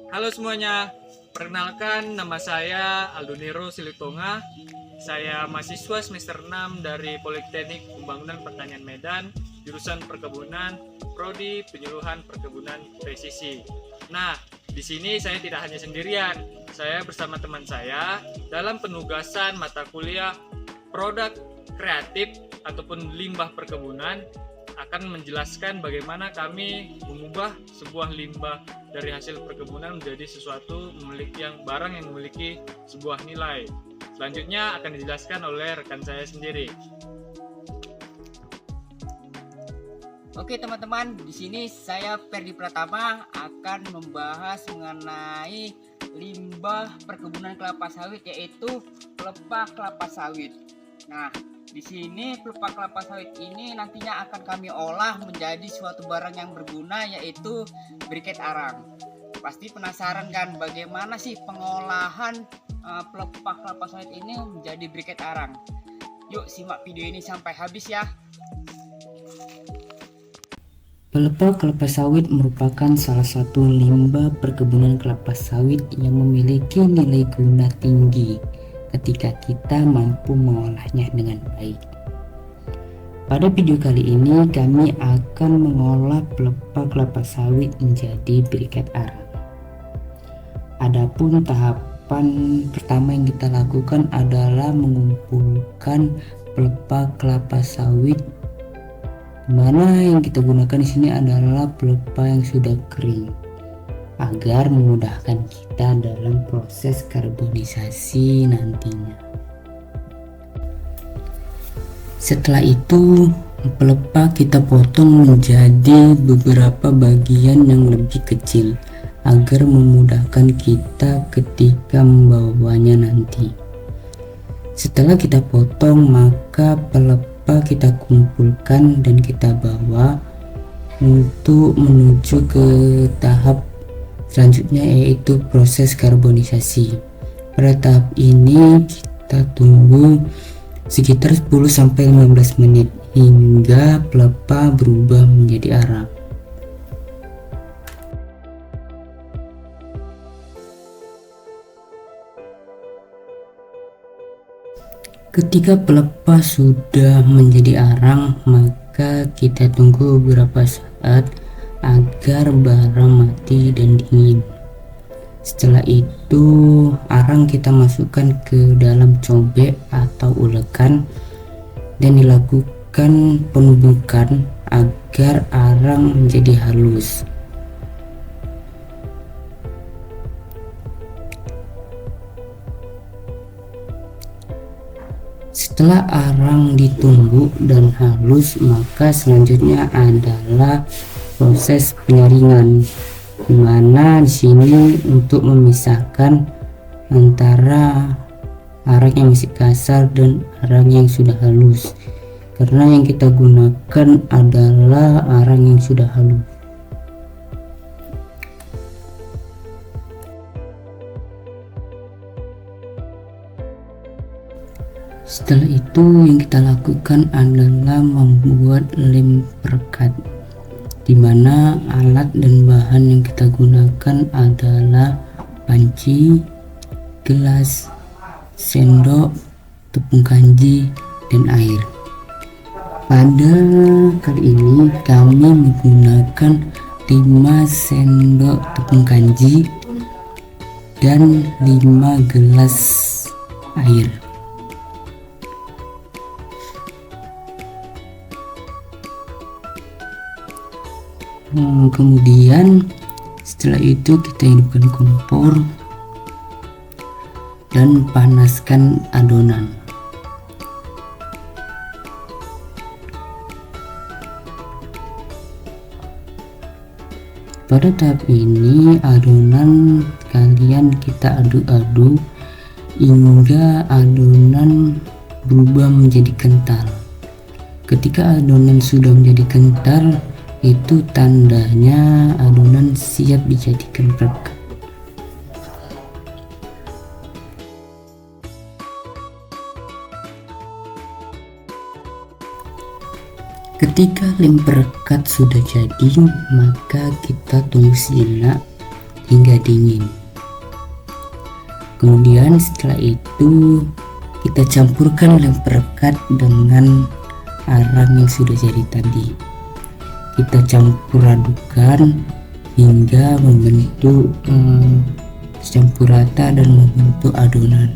Halo semuanya, perkenalkan nama saya Aldoniro Silitonga. Saya mahasiswa semester 6 dari Politeknik Pembangunan Pertanian Medan, jurusan Perkebunan, Prodi Penyuluhan Perkebunan Presisi. Nah, di sini saya tidak hanya sendirian. Saya bersama teman saya dalam penugasan mata kuliah Produk Kreatif ataupun Limbah Perkebunan akan menjelaskan bagaimana kami mengubah sebuah limbah dari hasil perkebunan menjadi sesuatu yang barang yang memiliki sebuah nilai. Selanjutnya akan dijelaskan oleh rekan saya sendiri. Oke teman-teman, di sini saya Ferdi Pratama akan membahas mengenai limbah perkebunan kelapa sawit, yaitu pelepah kelapa sawit. Nah, di sini pelepah kelapa sawit ini nantinya akan kami olah menjadi suatu barang yang berguna, yaitu briket arang. Pasti penasaran kan bagaimana sih pengolahan pelepah kelapa sawit ini menjadi briket arang? Yuk simak video ini sampai habis ya. Pelepah kelapa sawit merupakan salah satu limbah perkebunan kelapa sawit yang memiliki nilai guna tinggi ketika kita mampu mengolahnya dengan baik. Pada video kali ini kami akan mengolah pelepah kelapa sawit menjadi briket arang. Adapun tahapan pertama yang kita lakukan adalah mengumpulkan pelepah kelapa sawit, mana yang kita gunakan di sini adalah pelepah yang sudah kering agar memudahkan kita dalam proses karbonisasi nantinya. Setelah itu pelepah kita potong menjadi beberapa bagian yang lebih kecil agar memudahkan kita ketika membawanya nanti. Setelah kita potong, maka pelepah kita kumpulkan dan kita bawa untuk menuju ke tahap selanjutnya, yaitu proses karbonisasi. Pada tahap ini kita tunggu sekitar 10-15 menit hingga pelepah berubah menjadi arang. Ketika pelepah sudah menjadi arang, maka kita tunggu beberapa saat agar bara mati dan dingin. Setelah itu arang kita masukkan ke dalam cobek atau ulekan dan dilakukan penubukan agar arang menjadi halus. Setelah arang ditumbuk dan halus, maka selanjutnya adalah proses penyaringan, di mana di sini untuk memisahkan antara arang yang masih kasar dan arang yang sudah halus, karena yang kita gunakan adalah arang yang sudah halus. Setelah itu yang kita lakukan adalah membuat lem perekat, di mana alat dan bahan yang kita gunakan adalah panci, gelas, sendok, tepung kanji, dan air. Pada kali ini kami menggunakan 5 sendok tepung kanji dan 5 gelas air. Kemudian setelah itu kita hidupkan kompor dan panaskan adonan. Pada tahap ini adonan kalian kita aduk-aduk hingga adonan berubah menjadi kental. Ketika adonan sudah menjadi kental, itu tandanya adonan siap dijadikan perekat. Ketika lem perekat sudah jadi, maka kita tunggu sejenak hingga dingin. Kemudian setelah itu kita campurkan lem perekat dengan arang yang sudah jadi tadi. Kita campur adukan hingga membentuk campur rata dan membentuk adonan.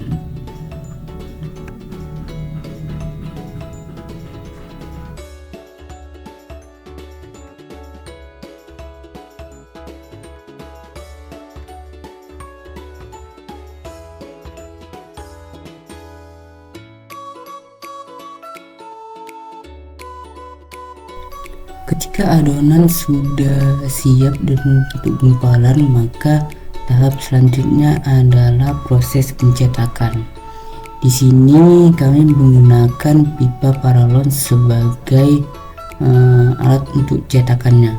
Ketika adonan sudah siap dan membentuk gumpalan, maka tahap selanjutnya adalah proses pencetakan. Di sini kami menggunakan pipa paralon sebagai alat untuk cetakannya.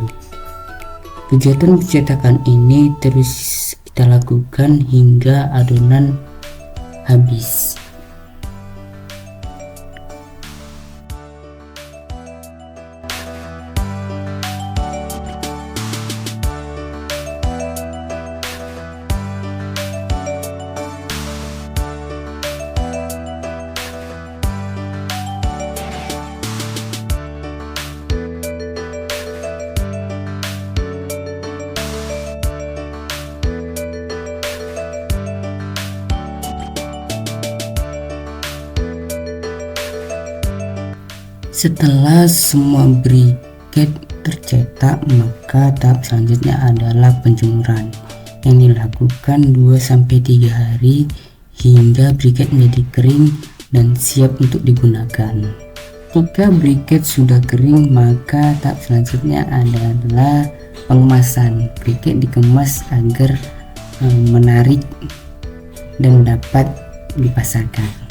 Kegiatan pencetakan ini terus kita lakukan hingga adonan habis. Setelah semua briket tercetak, maka tahap selanjutnya adalah penjemuran yang dilakukan 2-3 hari hingga briket menjadi kering dan siap untuk digunakan. Jika briket sudah kering, maka tahap selanjutnya adalah pengemasan. Briket dikemas agar menarik dan dapat dipasarkan.